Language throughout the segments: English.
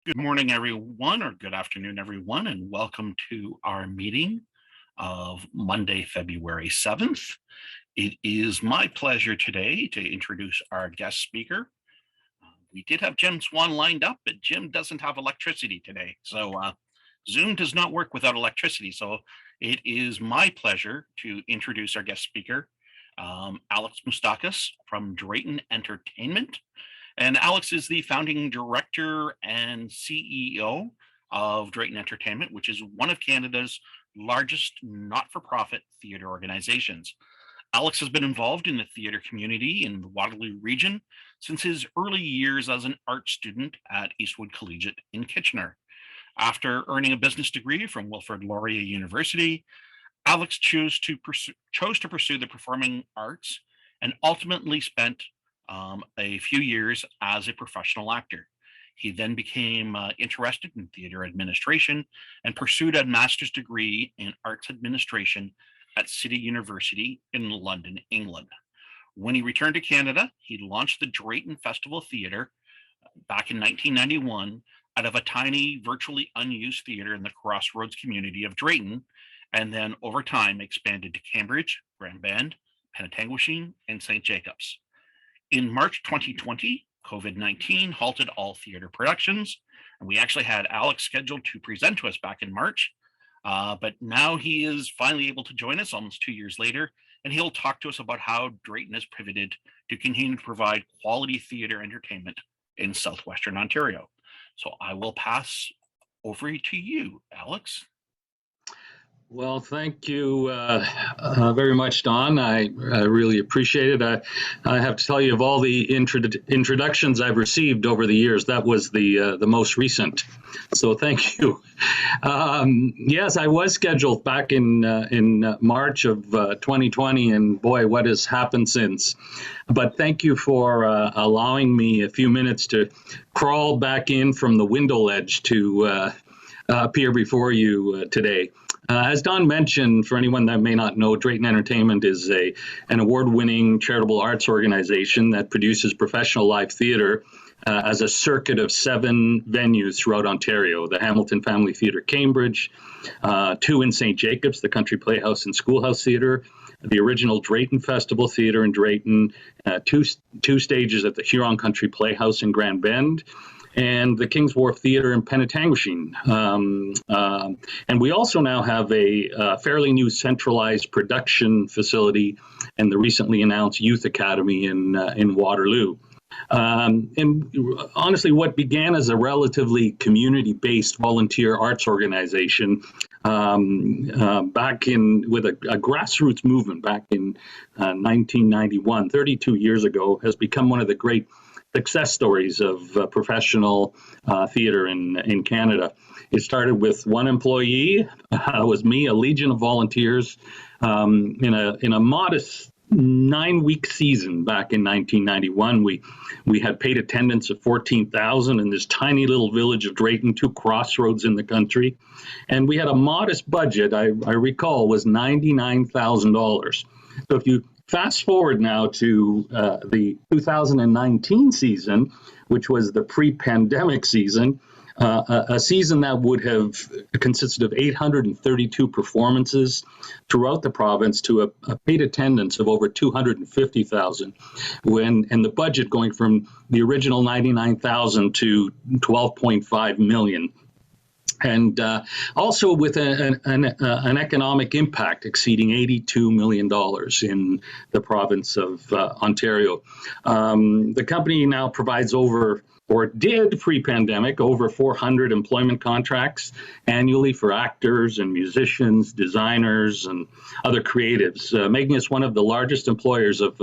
Good morning, everyone, or good afternoon, everyone, and welcome to our meeting of Monday, February 7th. It is my pleasure today to introduce our guest speaker. We did have Jim Swan lined up, but Jim doesn't have electricity today. So Zoom does not work without electricity. So it is my pleasure to introduce our guest speaker, Alex Mustakas from Drayton Entertainment. And Alex is the founding director and CEO of Drayton Entertainment, which is one of Canada's largest not-for-profit theatre organizations. Alex has been involved in the theatre community in the Waterloo region since his early years as an art student at Eastwood Collegiate in Kitchener. After earning a business degree from Wilfrid Laurier University, Alex chose to pursue the performing arts and ultimately spent a few years as a professional actor. He then became interested in theater administration and pursued a master's degree in arts administration at City University in London, England. When he returned to Canada, he launched the Drayton Festival Theatre back in 1991 out of a tiny, virtually unused theatre in the Crossroads community of Drayton, and then over time expanded to Cambridge, Grand Bend, Penetanguishene, and St. Jacobs. In March 2020, COVID-19 halted all theater productions, and we actually had Alex scheduled to present to us back in March, but now he is finally able to join us almost 2 years later, and he'll talk to us about how Drayton has pivoted to continue to provide quality theater entertainment in Southwestern Ontario. So I will pass over to you, Alex. Well, thank you very much, Don. I really appreciate it. I have to tell you, of all the introductions I've received over the years, that was the most recent. So thank you. Yes, I was scheduled back in March of 2020, and boy, what has happened since. But thank you for allowing me a few minutes to crawl back in from the window ledge to appear before you today. As Don mentioned, for anyone that may not know, Drayton Entertainment is an award-winning charitable arts organization that produces professional live theatre as a circuit of 7 venues throughout Ontario: the Hamilton Family Theatre, Cambridge, 2 in St. Jacobs, the Country Playhouse and Schoolhouse Theatre, the original Drayton Festival Theatre in Drayton, two stages at the Huron Country Playhouse in Grand Bend, and the King's Wharf Theatre in Penetanguishene. And we also now have a fairly new centralized production facility and the recently announced Youth Academy in Waterloo. And honestly, what began as a relatively community-based volunteer arts organization back with a grassroots movement back in 1991, 32 years ago, has become one of the great success stories of professional theatre in Canada. It started with 1 employee. It was me, a legion of volunteers, in a modest 9-week season back in 1991. We had paid attendance of 14,000 in this tiny little village of Drayton, 2 crossroads in the country, and we had a modest budget. I recall was $99,000. So if you fast forward now to the 2019 season, which was the pre-pandemic season, a season that would have consisted of 832 performances throughout the province to a paid attendance of over 250,000, and the budget going from the original 99,000 to 12.5 million. And also with an economic impact exceeding $82 million in the province of Ontario. The company now provides did pre-pandemic over 400 employment contracts annually for actors and musicians, designers, and other creatives, making us one of the largest employers of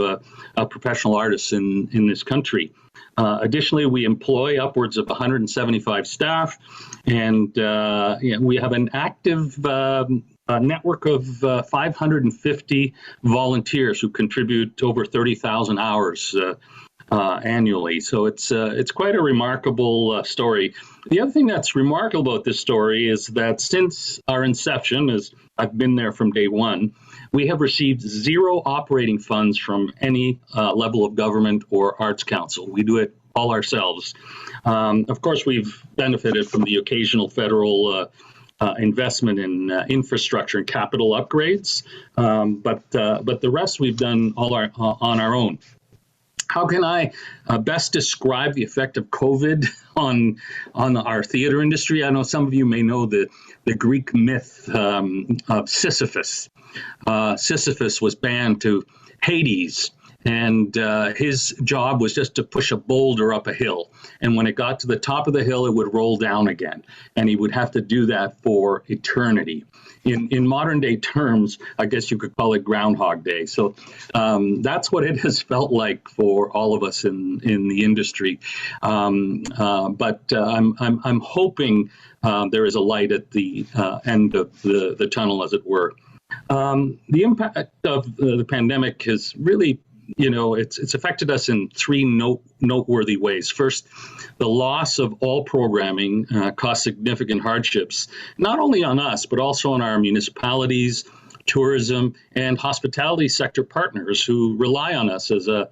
professional artists in this country. Additionally, we employ upwards of 175 staff, and we have an active network of 550 volunteers who contribute over 30,000 hours annually. So it's quite a remarkable story. The other thing that's remarkable about this story is that since our inception, as I've been there from day one, we have received 0 operating funds from any level of government or arts council. We do it all ourselves. Of course, we've benefited from the occasional federal investment in infrastructure and capital upgrades, but the rest we've done all on our own. How can I best describe the effect of COVID on our theater industry? I know some of you may know the Greek myth of Sisyphus. Sisyphus was banned to Hades, and his job was just to push a boulder up a hill. And when it got to the top of the hill, it would roll down again. And he would have to do that for eternity. In modern day terms, I guess you could call it Groundhog Day. So that's what it has felt like for all of us in the industry. But I'm hoping there is a light at the end of the tunnel, as it were. The impact of the pandemic has really, it's affected us in three noteworthy ways. First, the loss of all programming caused significant hardships, not only on us, but also on our municipalities, tourism, and hospitality sector partners who rely on us as a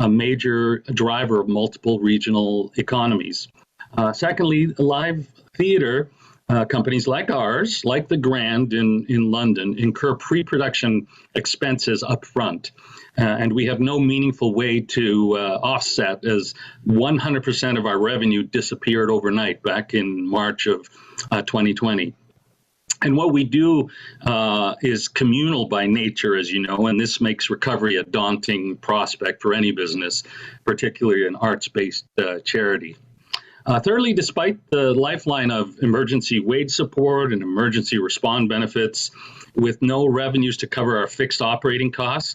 major driver of multiple regional economies. Secondly, live theater companies like ours, like the Grand in London, incur pre-production expenses up front. And we have no meaningful way to offset, as 100% of our revenue disappeared overnight back in March of 2020. And what we do is communal by nature, as you know, and this makes recovery a daunting prospect for any business, particularly an arts-based charity. Thirdly, despite the lifeline of emergency wage support and emergency response benefits, with no revenues to cover our fixed operating costs,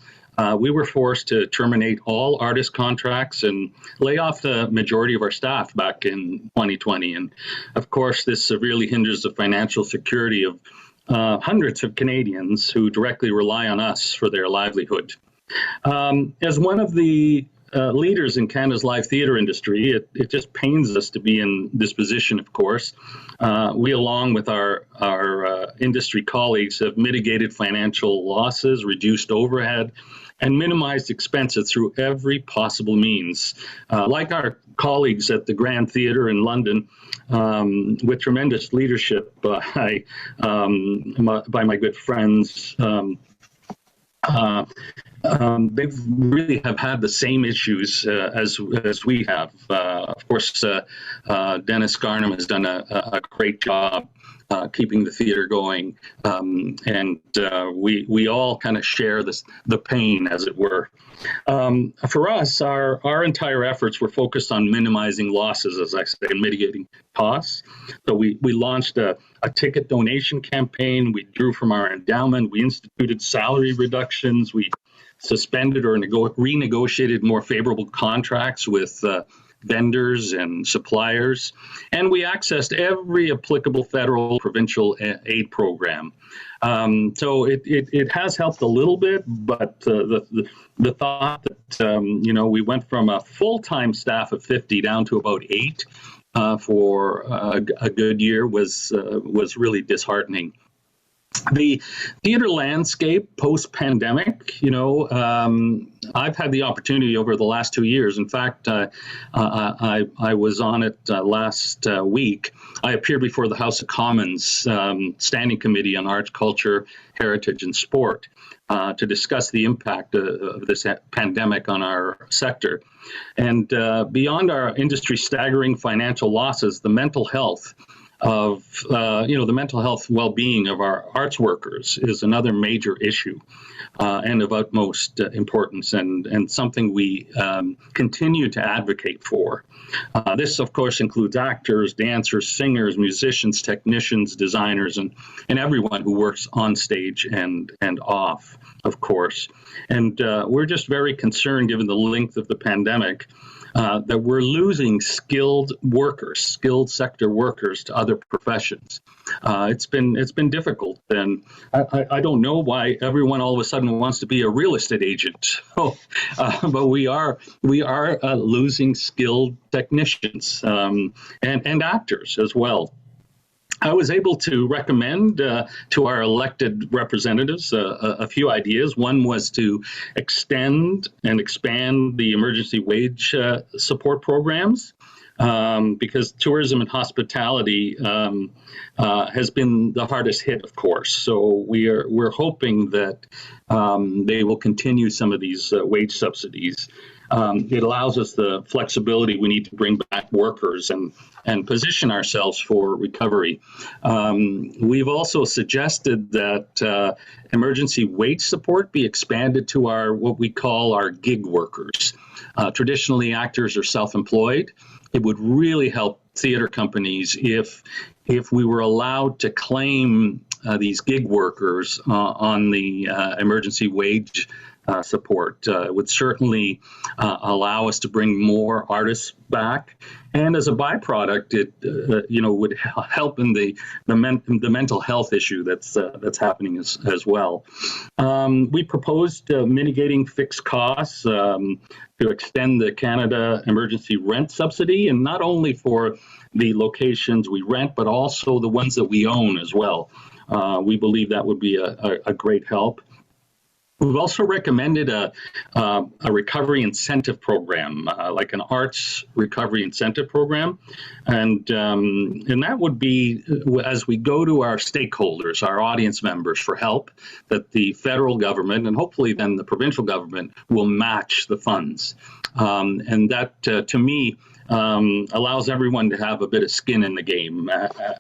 we were forced to terminate all artist contracts and lay off the majority of our staff back in 2020. And of course, this severely hinders the financial security of hundreds of Canadians who directly rely on us for their livelihood. As one of the leaders in Canada's live theatre industry, it just pains us to be in this position, of course. We, along with our industry colleagues, have mitigated financial losses, reduced overhead, and minimized expenses through every possible means. Like our colleagues at the Grand Theatre in London, with tremendous leadership by my good friends, they really have had the same issues as we have. Of course, Dennis Garnham has done a great job keeping the theater going, and we all kind of share the pain, as it were. For us, our entire efforts were focused on minimizing losses, as I say, and mitigating costs. So we launched a ticket donation campaign. We drew from our endowment. We instituted salary reductions. We suspended or renegotiated more favorable contracts with vendors and suppliers, and we accessed every applicable federal, provincial aid program. So it has helped a little bit, but the thought that we went from a full-time staff of 50 down to about 8 for a good year was really disheartening. The theater landscape post-pandemic, I've had the opportunity over the last 2 years. In fact, I was on it last week. I appeared before the House of Commons Standing Committee on Arts, Culture, Heritage, and Sport to discuss the impact of this pandemic on our sector. And beyond our industry's staggering financial losses, the mental health the mental health well-being of our arts workers is another major issue and of utmost importance, and something we continue to advocate for. This, of course, includes actors, dancers, singers, musicians, technicians, designers, and everyone who works on stage and off, of course. And we're just very concerned, given the length of the pandemic, that we're losing skilled sector workers to other professions. It's been difficult, and I don't know why everyone all of a sudden wants to be a real estate agent. But we are losing skilled technicians and actors as well. I was able to recommend to our elected representatives a few ideas. One was to extend and expand the emergency wage support programs, because tourism and hospitality has been the hardest hit, of course. So we're hoping that they will continue some of these wage subsidies. It allows us the flexibility we need to bring back workers and position ourselves for recovery. We've also suggested that emergency wage support be expanded to our what we call our gig workers. Traditionally, actors are self-employed. It would really help theater companies if we were allowed to claim these gig workers on the emergency wage support. It would certainly allow us to bring more artists back, and as a byproduct, it would help in the mental health issue that's happening as well. We proposed mitigating fixed costs to extend the Canada Emergency Rent Subsidy, and not only for the locations we rent, but also the ones that we own as well. We believe that would be a great help. We've also recommended a recovery incentive program, like an arts recovery incentive program, and that would be as we go to our stakeholders, our audience members for help, that the federal government and hopefully then the provincial government will match the funds, and that to me allows everyone to have a bit of skin in the game,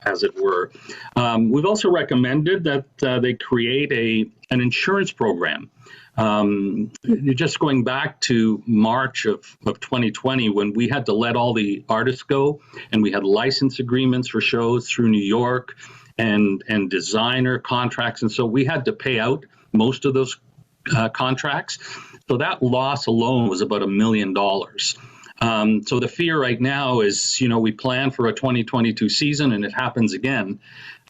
as it were. We've also recommended that they create an insurance program. Just going back to March of 2020, when we had to let all the artists go, and we had license agreements for shows through New York and designer contracts, and so we had to pay out most of those contracts. So that loss alone was about $1 million. So the fear right now is, we plan for a 2022 season and it happens again.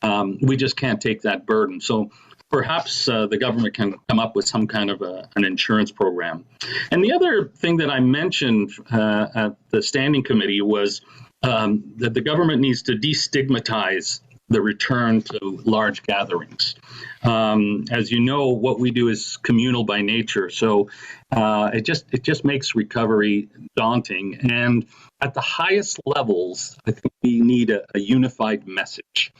We just can't take that burden. So perhaps the government can come up with some kind of an insurance program. And the other thing that I mentioned at the standing committee was that the government needs to destigmatize the return to large gatherings. As you know, what we do is communal by nature, so it just makes recovery daunting. And at the highest levels, I think we need a unified message,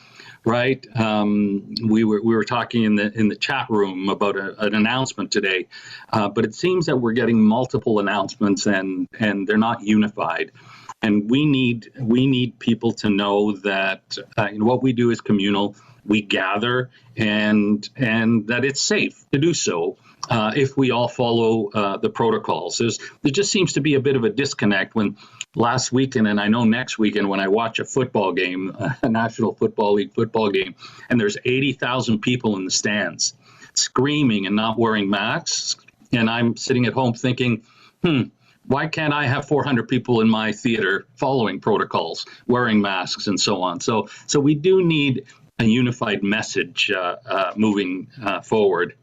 right? We were talking in the chat room about an announcement today, but it seems that we're getting multiple announcements and they're not unified. And we need people to know that what we do is communal. We gather, and that it's safe to do so if we all follow the protocols. There just seems to be a bit of a disconnect when last weekend, and I know next weekend, when I watch a football game, a National Football League football game, and there's 80,000 people in the stands screaming and not wearing masks, and I'm sitting at home thinking, why can't I have 400 people in my theater following protocols, wearing masks, and so on? So we do need a unified message moving forward.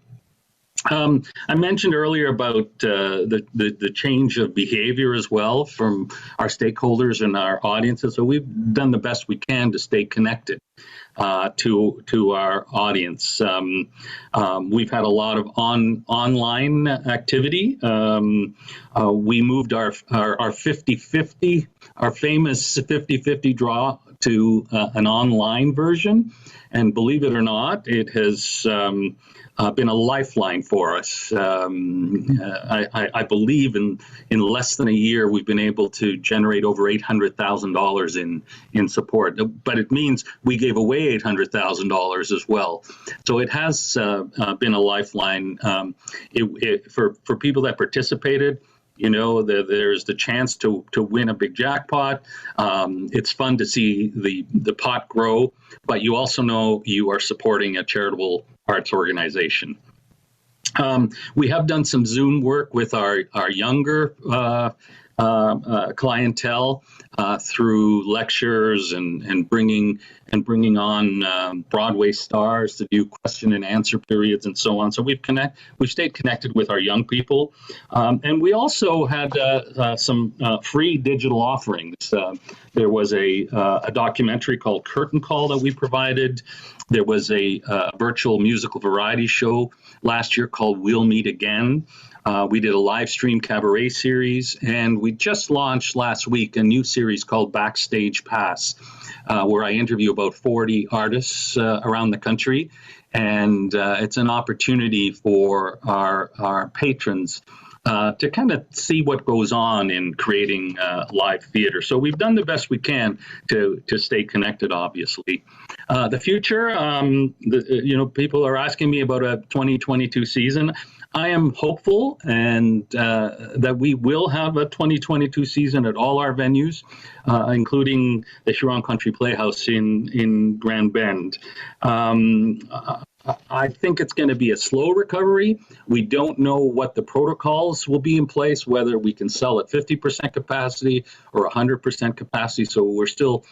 I mentioned earlier about the change of behavior as well from our stakeholders and our audiences. So we've done the best we can to stay connected to our audience. We've had a lot of online activity. We moved our 50-50, our famous 50-50 draw, to an online version, and believe it or not, it has been a lifeline for us. I believe in less than a year, we've been able to generate over $800,000 in support. But it means we gave away $800,000 as well. So it has been a lifeline for people that participated. There's the chance to win a big jackpot. It's fun to see the pot grow, but you also know you are supporting a charitable arts organization. We have done some Zoom work with our younger clientele through lectures and bringing on Broadway stars to do question and answer periods and so on. So we've stayed connected with our young people, and we also had some free digital offerings. There was a documentary called Curtain Call that we provided. There was a virtual musical variety show last year called We'll Meet Again. We did a live stream cabaret series, and we just launched last week a new series called Backstage Pass, where I interview about 40 artists around the country. And it's an opportunity for our patrons to kind of see what goes on in creating live theater. So we've done the best we can to stay connected, obviously. The future, people are asking me about a 2022 season. I am hopeful and that we will have a 2022 season at all our venues, including the Huron Country Playhouse in Grand Bend. I think it's going to be a slow recovery. We don't know what the protocols will be in place, whether we can sell at 50% capacity or 100% capacity. So we're still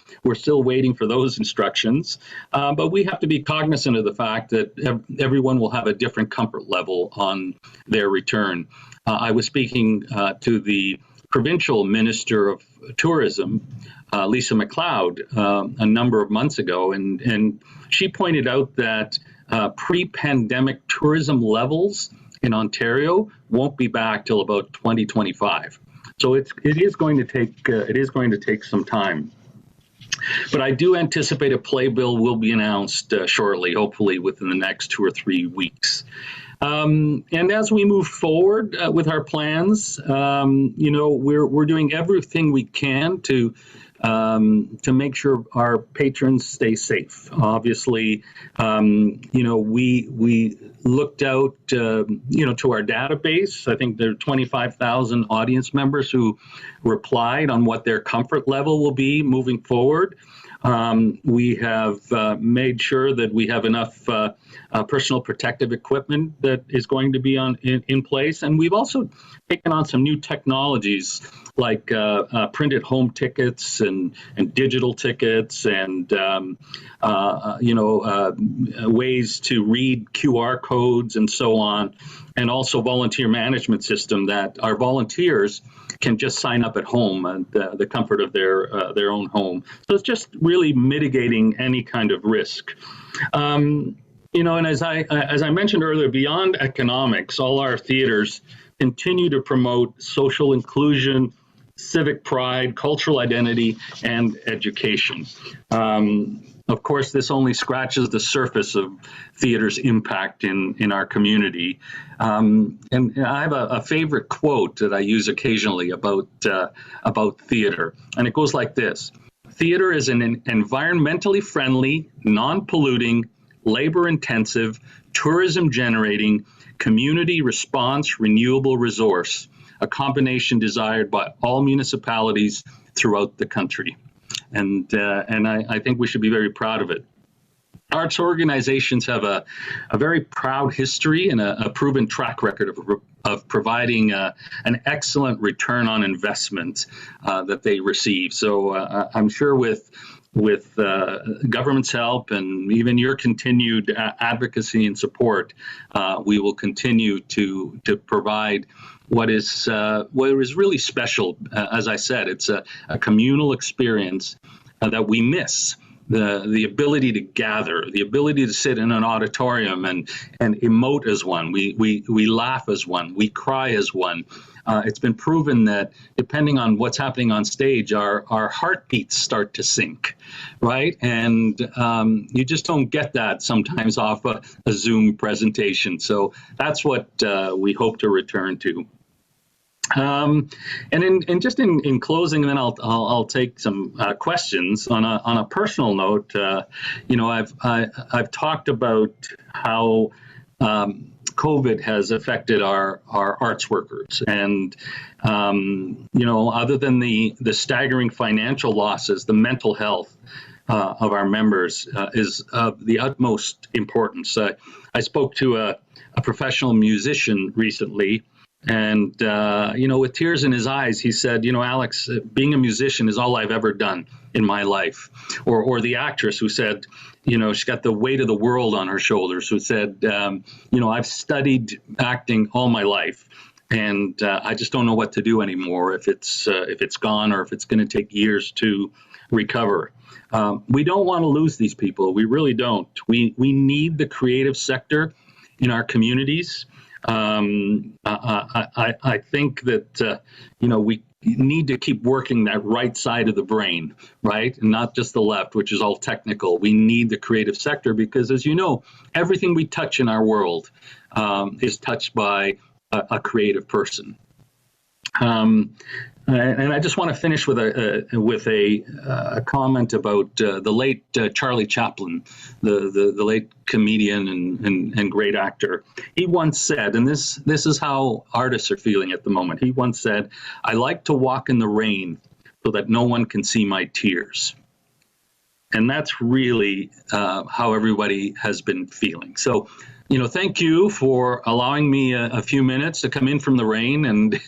waiting for those instructions. But we have to be cognizant of the fact that everyone will have a different comfort level on their return. I was speaking to the provincial minister of tourism, Lisa MacLeod, a number of months ago, and she pointed out that pre-pandemic tourism levels in Ontario won't be back till about 2025. So it is going to take some time. But I do anticipate a playbill will be announced shortly, hopefully within the next 2 or 3 weeks. And as we move forward with our plans, we're doing everything we can to make sure our patrons stay safe. Obviously, we looked out, to our database. I think there are 25,000 audience members who replied on what their comfort level will be moving forward. We have made sure that we have enough personal protective equipment that is going to be in place. And we've also taken on some new technologies like printed home tickets and digital tickets and, ways to read QR codes and so on. And also volunteer management system that our volunteers can just sign up at home and the comfort of their own home. So it's just really mitigating any kind of risk. And as I mentioned earlier, beyond economics, all our theaters continue to promote social inclusion, civic pride, cultural identity, and education. Of course, this only scratches the surface of theater's impact in our community. And I have a favorite quote that I use occasionally about theater, and it goes like this: "Theater is an environmentally friendly, non-polluting, labor-intensive, tourism-generating, community response renewable resource, a combination desired by all municipalities throughout the country." And I think we should be very proud of it. Arts organizations have a very proud history and a proven track record of providing an excellent return on investment that they receive. So I'm sure with government's help and even your continued advocacy and support, we will continue to provide what is really special. As I said, it's a communal experience that we miss. The ability to gather, the ability to sit in an auditorium and emote as one. We laugh as one. We cry as one. It's been proven that depending on what's happening on stage, our heartbeats start to sync, right? And you just don't get that sometimes off a Zoom presentation. So that's what we hope to return to. And in closing, and then I'll take some questions on a personal note. I've talked about how COVID has affected our arts workers, and other than the staggering financial losses, the mental health of our members is of the utmost importance. I spoke to a professional musician recently And, with tears in his eyes, he said, Alex, being a musician is all I've ever done in my life. Or the actress who said, she got the weight of the world on her shoulders, who said, I've studied acting all my life. And I just don't know what to do anymore if it's gone or if it's going to take years to recover. We don't want to lose these people. We really don't. We need the creative sector in our communities. I think that we need to keep working that right side of the brain, right, and not just the left, which is all technical. We need the creative sector because, as you know, everything we touch in our world is touched by a creative person. And I just want to finish with a comment about the late Charlie Chaplin, the late comedian and great actor. He once said, and this is how artists are feeling at the moment. He once said, "I like to walk in the rain so that no one can see my tears." And that's really how everybody has been feeling. So, thank you for allowing me a few minutes to come in from the rain and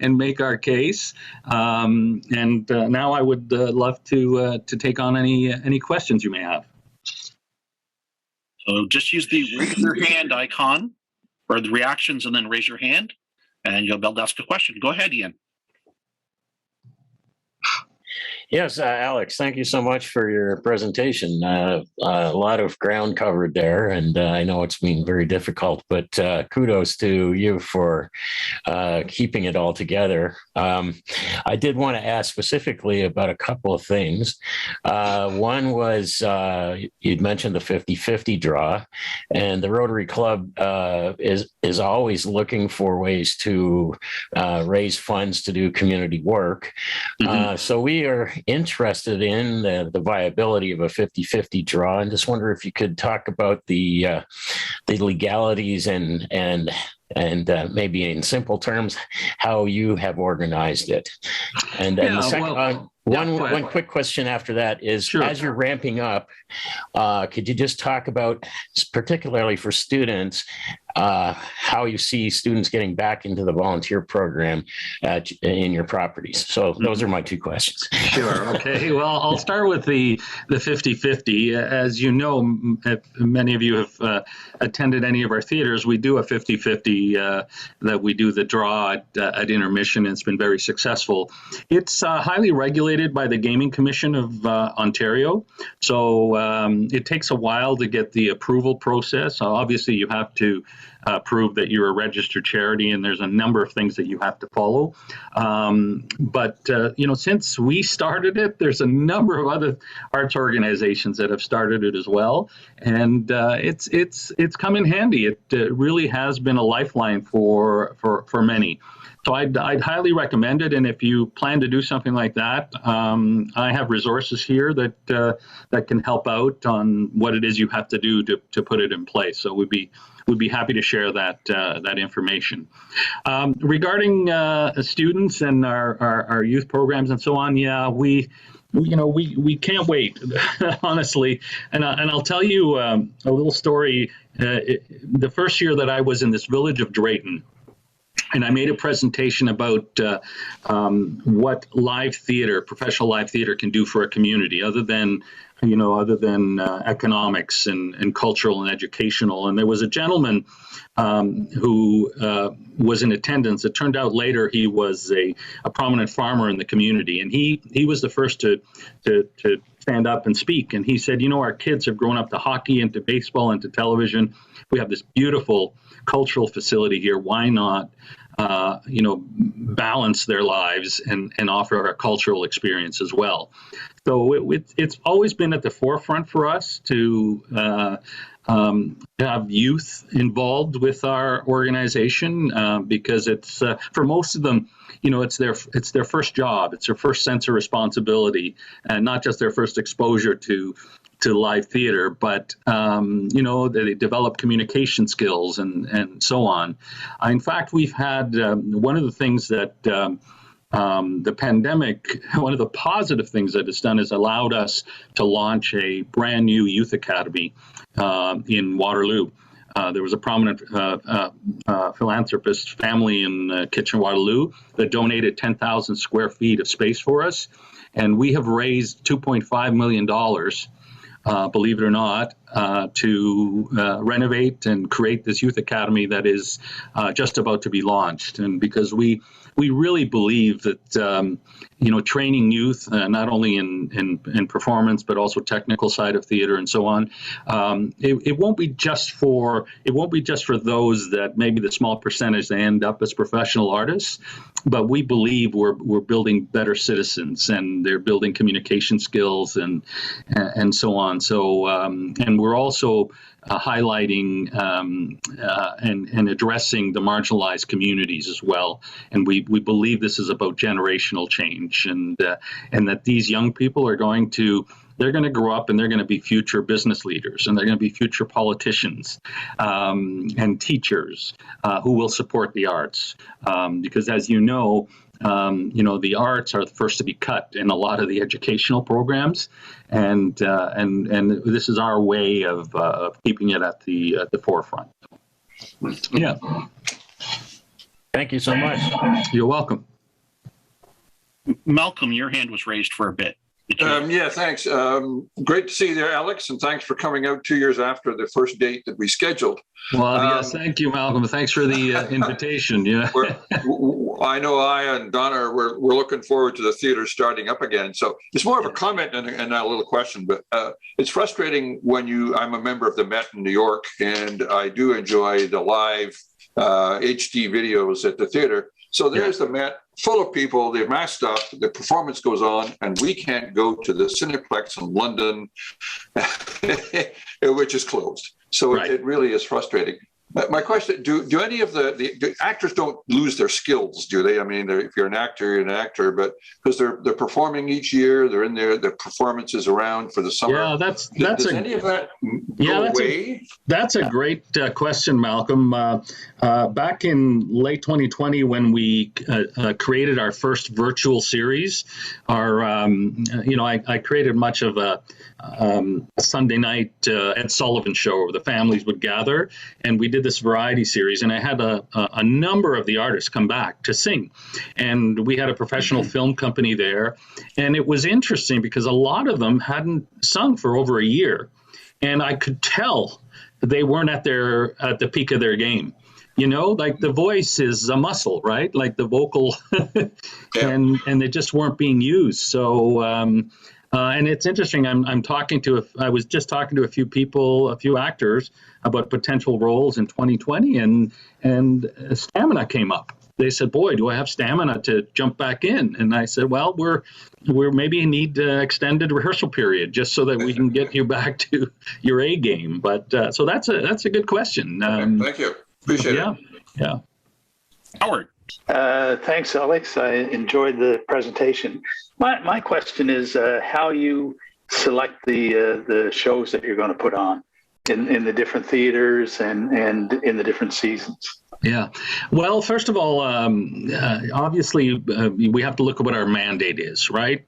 and make our case. And now I would love to take on any questions you may have. So just use the raise your hand icon for the reactions and then raise your hand and you'll be able to ask a question. Go ahead, Ian. Yes, Alex, thank you so much for your presentation. A lot of ground covered there, and I know it's been very difficult, but kudos to you for keeping it all together. I did want to ask specifically about a couple of things. One was you'd mentioned the 50-50 draw, and the Rotary Club is always looking for ways to raise funds to do community work. Mm-hmm. So we are interested in the viability of a 50-50 draw, and just wonder if you could talk about the legalities and maybe in simple terms how you have organized it. And the second one quick question after that is, sure, as you're ramping up, could you just talk about, particularly for students, how you see students getting back into the volunteer program in your properties? So those are my two questions. Sure. Okay. Well, I'll start with the 50-50. As you know, if many of you have attended any of our theaters, we do a 50-50 that we do the draw at intermission, and it's been very successful. It's highly regulated by the Gaming Commission of Ontario. So it takes a while to get the approval process. Obviously, you have to prove that you're a registered charity, and there's a number of things that you have to follow. But since we started it, there's a number of other arts organizations that have started it as well, and it's come in handy. It really has been a lifeline for many. So I'd highly recommend it, and if you plan to do something like that, I have resources here that can help out on what it is you have to do to put it in place. So we'd be happy to share that information. Regarding students and our youth programs and so on, yeah, we can't wait, honestly. And I'll tell you a little story. The first year that I was in this village of Drayton, and I made a presentation about what live theater, professional live theater, can do for a community, other than economics and cultural and educational. And there was a gentleman who was in attendance. It turned out later he was a prominent farmer in the community, and he was the first to stand up and speak. And he said, our kids have grown up to hockey and to baseball and to television. We have this beautiful cultural facility here. Why not balance their lives and offer a cultural experience as well? So it's always been at the forefront for us to have youth involved with our organization because it's for most of them, it's their first job, it's their first sense of responsibility, and not just their first exposure to live theater, but they develop communication skills and so on. In fact, we've had one of the things that the pandemic, one of the positive things that it's done is allowed us to launch a brand new youth academy in Waterloo. There was a prominent philanthropist family in Kitchener-Waterloo that donated 10,000 square feet of space for us. And we have raised $2.5 million, believe it or not, to renovate and create this youth academy that is just about to be launched. And because we really believe that training youth not only in performance but also technical side of theater and so on, it won't be just for those that maybe the small percentage that end up as professional artists, but we believe we're building better citizens, and they're building communication skills and so on. So and we're also highlighting and addressing the marginalized communities as well. And we believe this is about generational change, and that these young people are going to grow up and they're going to be future business leaders, and they're going to be future politicians and teachers who will support the arts. Because as you know, the arts are the first to be cut in a lot of the educational programs, and this is our way of keeping it at the forefront. Yeah. Thank you so much. You're welcome. Malcolm, your hand was raised for a bit. Yeah, thanks. Great to see you there, Alex, and thanks for coming out 2 years after the first date that we scheduled. Well, yes, thank you, Malcolm. Thanks for the invitation. Yeah, I know I and Donna, we're looking forward to the theater starting up again. So it's more of a comment and a little question, but it's frustrating when I'm a member of the Met in New York, and I do enjoy the live HD videos at the theater. So there's the Met, full of people, they're masked up, the performance goes on, and we can't go to the Cineplex in London, which is closed. So it really is frustrating. My question, do any of the actors don't lose their skills, do they? I mean, if you're an actor, you're an actor, but because they're performing each year, they're in there, the performances around for the summer. Yeah, does any of that go away? That's a great question, Malcolm. Back in late 2020, when we created our first virtual series, I created much of a Sunday night Ed Sullivan show where the families would gather, and we did this variety series, and I had a number of the artists come back to sing, and we had a professional film company there, and it was interesting because a lot of them hadn't sung for over a year, and I could tell they weren't at the peak of their game. Like the voice is a muscle, right? Like the vocal, and they just weren't being used. So, and it's interesting. I was just talking to a few people, a few actors about potential roles in 2020, and stamina came up. They said, "Boy, do I have stamina to jump back in?" And I said, "Well, we're maybe need extended rehearsal period just so that we can get you back to your A game." But so that's a good question. Thank you. Appreciate it. Yeah. Howard. Thanks, Alex. I enjoyed the presentation. My question is how you select the shows that you're going to put on in the different theaters and in the different seasons. Yeah. Well, first of all, obviously, we have to look at what our mandate is, right?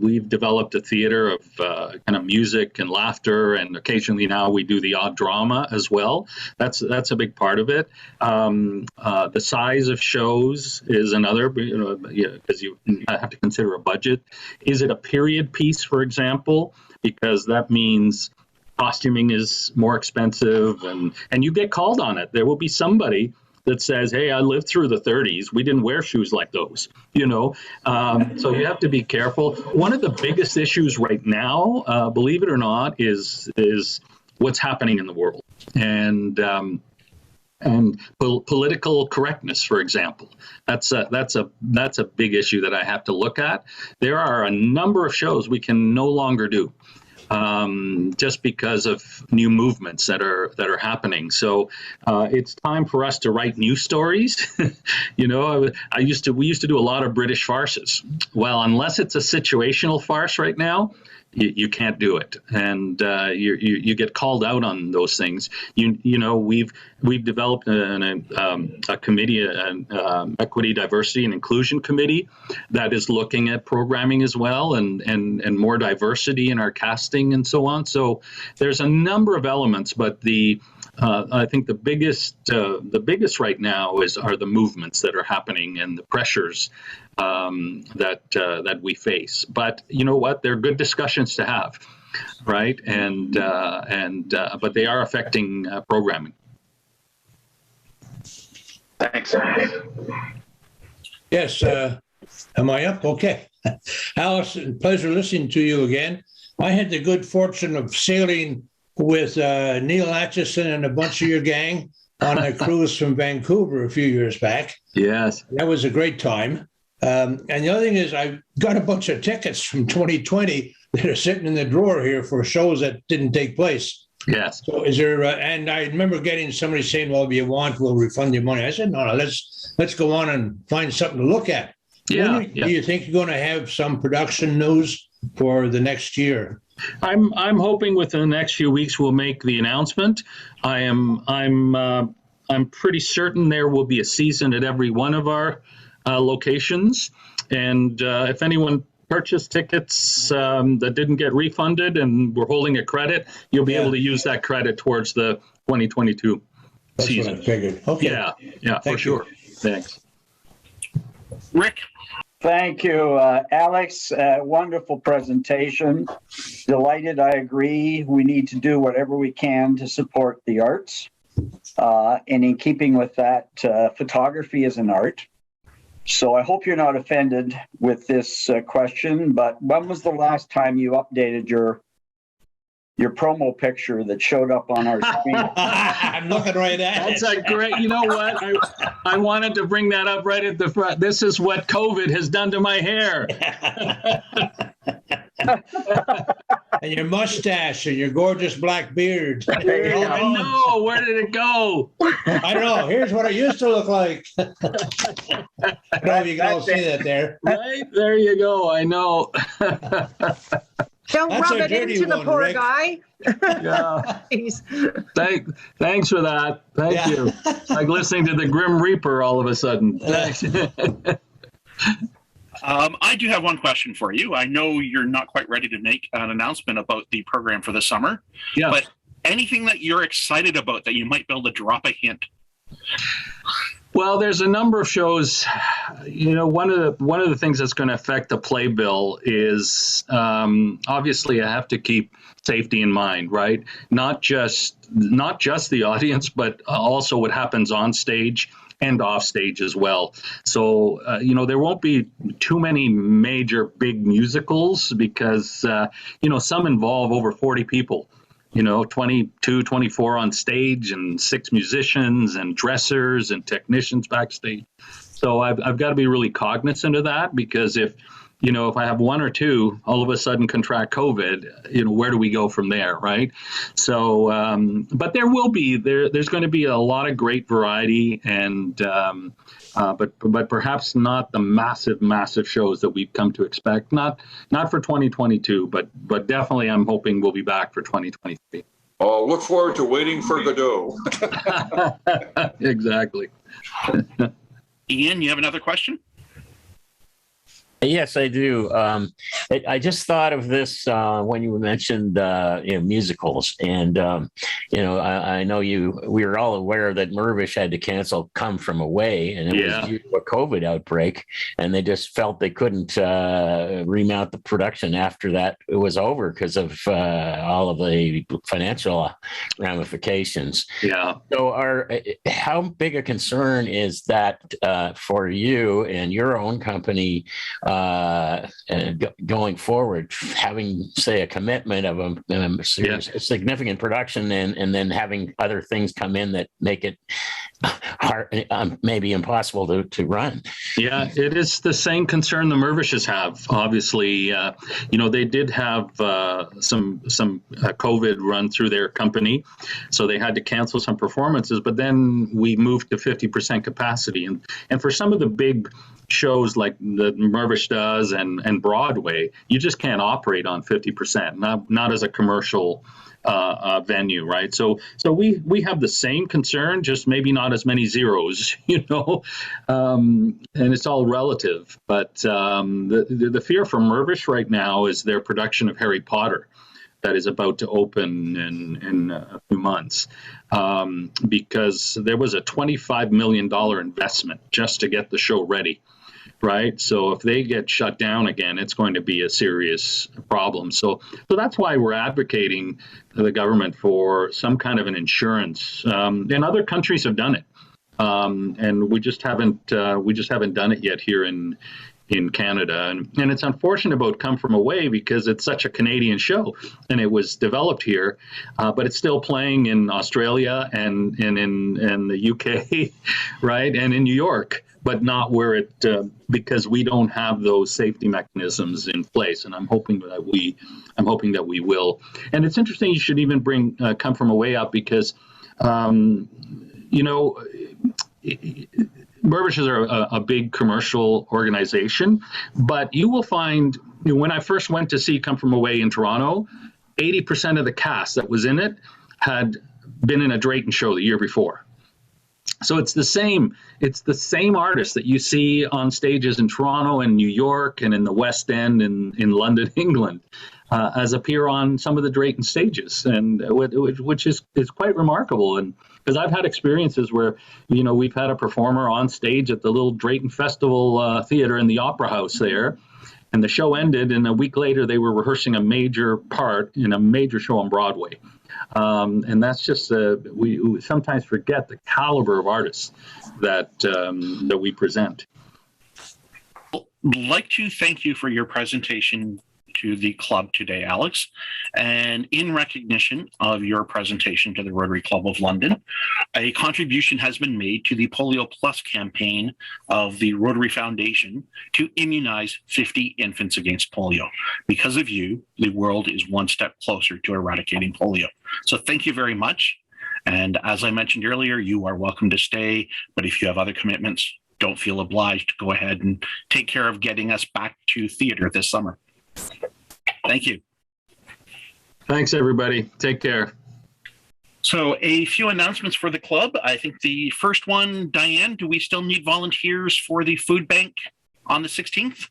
We've developed a theater of kind of music and laughter, and occasionally now we do the odd drama as well. That's a big part of it. The size of shows is another, because you have to consider a budget. Is it a period piece, for example? Because that means costuming is more expensive, and you get called on it. There will be somebody that says, "Hey, I lived through the 30s. We didn't wear shoes like those," So you have to be careful. One of the biggest issues right now, believe it or not, is what's happening in the world, and political correctness, for example. That's a big issue that I have to look at. There are a number of shows we can no longer do. Just because of new movements that are happening. So it's time for us to write new stories. We used to do a lot of British farces. Well, unless it's a situational farce right now, you can't do it, and you get called out on those things. We've developed a committee, an equity, diversity, and inclusion committee that is looking at programming as well, and more diversity in our casting and so on. So there's a number of elements, but I think the biggest right now are the movements that are happening and the pressures that we face. But you know what? They're good discussions to have, right? But they are affecting programming. Thanks. Yes. Am I up? Okay. Alice, pleasure listening to you again. I had the good fortune of sailing with Neil Atchison and a bunch of your gang on a cruise from Vancouver a few years back. Yes. That was a great time. And the other thing is I got a bunch of tickets from 2020 that are sitting in the drawer here for shows that didn't take place. Yes. So is there, and I remember getting somebody saying, well, if you want, we'll refund your money. I said, no, let's go on and find something to look at. Yeah. Do you think you're going to have some production news for the next year? I'm hoping within the next few weeks we'll make the announcement. I'm pretty certain there will be a season at every one of our locations, and if anyone purchased tickets that didn't get refunded and we're holding a credit, you'll be able to use that credit towards the 2022 season. That's what I figured. Okay. Yeah, for sure. Thanks. Rick. Thank you, Alex. Wonderful presentation. Delighted. I agree. We need to do whatever we can to support the arts. And in keeping with that, photography is an art. So I hope you're not offended with this question, but when was the last time you updated your promo picture that showed up on our screen? I'm looking right at That's it. a great, you know what? I wanted to bring that up right at the front. This is what COVID has done to my hair. And your mustache and your gorgeous black beard. I know. Where did it go? I don't know. Here's what it used to look like. I don't know if you can all see that there. Right? There you go. I know. Don't That's rub a it dirty into the one, poor Rick. guy. Yeah. Jeez. Thanks for that. Thank you. Like listening to the Grim Reaper all of a sudden. Thanks. I do have one question for you. I know you're not quite ready to make an announcement about the program for the summer, but anything that you're excited about that you might be able to drop a hint? Well, there's a number of shows. You know, one of the things that's going to affect the playbill is obviously I have to keep safety in mind, right? Not just the audience, but also what happens on stage and off stage as well. So, there won't be too many major big musicals because, some involve over 40 people. 22, 24 on stage and 6 musicians and dressers and technicians backstage. So I've got to be really cognizant of that because if I have one or two all of a sudden contract COVID, where do we go from there, right? So, but there's going to be a lot of great variety and, but perhaps not the massive shows that we've come to expect. Not for 2022, but definitely I'm hoping we'll be back for 2023. Oh, look forward to waiting for Godot. Exactly. Ian, you have another question? Yes, I do. I just thought of this when you mentioned musicals, and I know we were all aware that Mirvish had to cancel Come From Away, and it was due to a COVID outbreak, and they just felt they couldn't remount the production after that it was over because of all of the financial ramifications. Yeah. So, how big a concern is that for you and your own company? Going forward, having, say, a commitment of a significant production and then having other things come in that make it hard, maybe impossible to run. Yeah, it is the same concern the Mirvishes have. Obviously, they did have some COVID run through their company, so they had to cancel some performances. But then we moved to 50% capacity, and for some of the big shows like the Mirvish does and Broadway, you just can't operate on 50%. Not as a commercial venue, right? So we have the same concern, just maybe not as many zeros, and it's all relative. But the fear for Mirvish right now is their production of Harry Potter that is about to open in a few months, because there was a $25 million investment just to get the show ready. Right. So if they get shut down again, it's going to be a serious problem. So that's why we're advocating the government for some kind of an insurance. And other countries have done it. And we just haven't done it yet here in Canada. And it's unfortunate about Come From Away because it's such a Canadian show and it was developed here, but it's still playing in Australia and in the UK, right? And in New York, but not where it, because we don't have those safety mechanisms in place. And I'm hoping that we will. And it's interesting you should even bring Come From Away up because, Mirvishes are a big commercial organization, but you will find when I first went to see Come From Away in Toronto, 80% of the cast that was in it had been in a Drayton show the year before. So it's the same artists that you see on stages in Toronto and New York and in the West End and in London, England, as appear on some of the Drayton stages, and which is quite remarkable. And because I've had experiences where, we've had a performer on stage at the little Drayton Festival Theatre in the Opera House there, and the show ended, and a week later they were rehearsing a major part in a major show on Broadway. And that's just, we sometimes forget the caliber of artists that we present. I'd like to thank you for your presentation to the club today, Alex. And in recognition of your presentation to the Rotary Club of London, a contribution has been made to the Polio Plus campaign of the Rotary Foundation to immunize 50 infants against polio. Because of you, the world is one step closer to eradicating polio. So thank you very much. And as I mentioned earlier, you are welcome to stay, but if you have other commitments, don't feel obliged to go ahead and take care of getting us back to theater this summer. Thank you. Thanks, everybody. Take care. So a few announcements for the club. I think the first one, Diane, do we still need volunteers for the food bank on the 16th?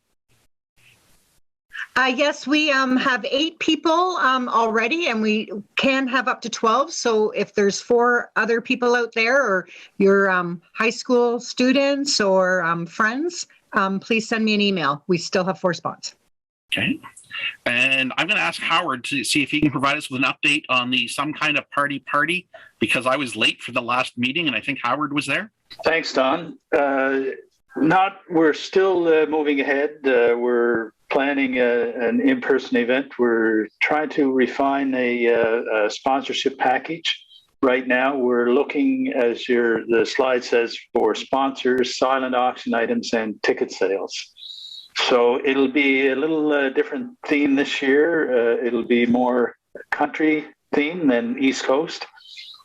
Yes, we have 8 people already, and we can have up to 12. So if there's 4 other people out there, or your high school students or friends, please send me an email. We still have 4 spots. Okay. And I'm going to ask Howard to see if he can provide us with an update on the some kind of party, because I was late for the last meeting and I think Howard was there. Thanks, Don. We're still moving ahead. We're planning an in-person event. We're trying to refine a sponsorship package. Right now, we're looking, as the slide says, for sponsors, silent auction items, and ticket sales. So it'll be a little different theme this year. It'll be more country theme than East Coast.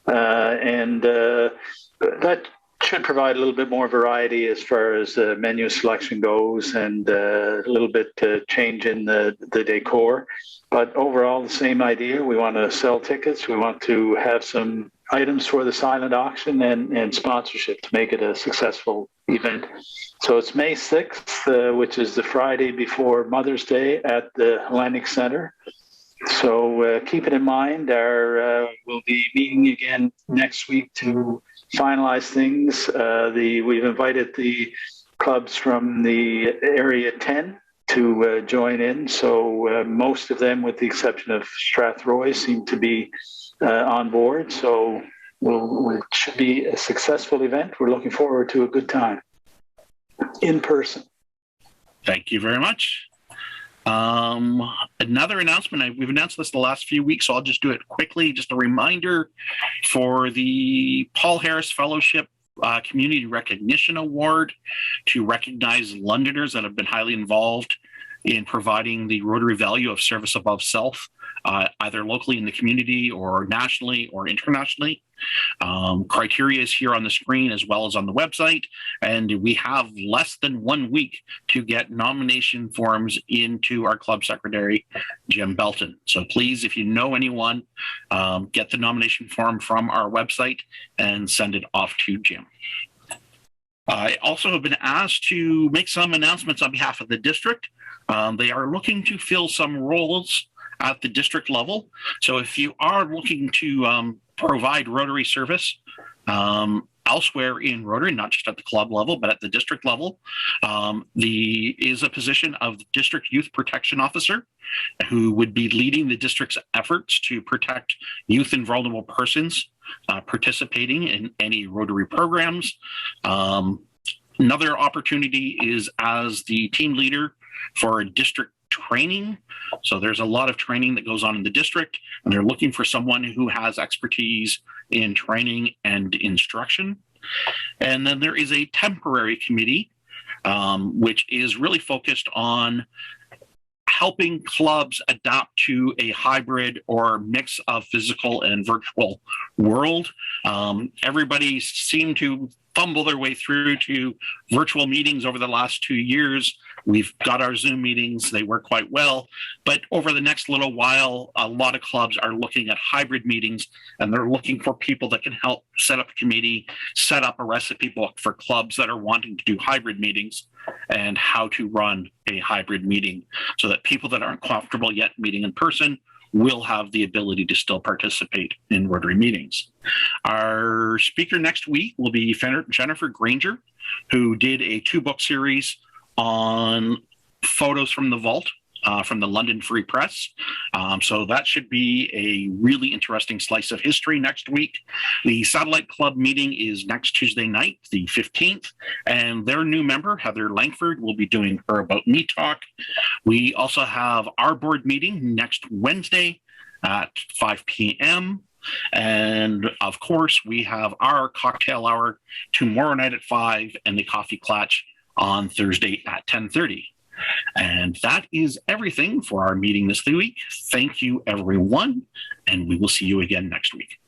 And that should provide a little bit more variety as far as the menu selection goes, and a little bit change in the decor. But overall, the same idea. We want to sell tickets. We want to have some items for the silent auction and sponsorship to make it a successful event. So it's May 6th, which is the Friday before Mother's Day at the Hellenic Center. So keep it in mind. We'll be meeting again next week to finalize things. We've invited the clubs from the Area 10 to join in. So most of them, with the exception of Strathroy, seem to be on board. So it should be a successful event. We're looking forward to a good time in person. Thank you very much. Another announcement, we've announced this the last few weeks, so I'll just do it quickly. Just a reminder for the Paul Harris Fellowship Community Recognition Award to recognize Londoners that have been highly involved in providing the Rotary value of service above self, either locally in the community or nationally or internationally. Criteria is here on the screen as well as on the website, and we have less than 1 week to get nomination forms into our club secretary, Jim Belton. So please, if you know anyone, get the nomination form from our website and send it off to Jim. I also have been asked to make some announcements on behalf of the district. They are looking to fill some roles at the district level. So if you are looking to provide Rotary service elsewhere in Rotary, not just at the club level, but at the district level, is a position of District Youth Protection Officer, who would be leading the district's efforts to protect youth and vulnerable persons participating in any Rotary programs. Another opportunity is as the team leader for district training. So there's a lot of training that goes on in the district, and they're looking for someone who has expertise in training and instruction. And then there is a temporary committee, which is really focused on helping clubs adapt to a hybrid or mix of physical and virtual world. Everybody seemed to fumble their way through to virtual meetings over the last 2 years. We've got our Zoom meetings, they work quite well, but over the next little while, a lot of clubs are looking at hybrid meetings, and they're looking for people that can help set up a committee, set up a recipe book for clubs that are wanting to do hybrid meetings, and how to run a hybrid meeting so that people that aren't comfortable yet meeting in person will have the ability to still participate in Rotary meetings. Our speaker next week will be Jennifer Granger, who did a 2-book series on photos from the vault from the London Free Press. So that should be a really interesting slice of history next week. The Satellite Club meeting is next Tuesday night, the 15th, and their new member, Heather Langford, will be doing her About Me talk. We also have our board meeting next Wednesday at 5 p.m. And of course, we have our cocktail hour tomorrow night at 5 and the coffee clutch on Thursday at 10:30. And that is everything for our meeting this week. Thank you, everyone, and we will see you again next week.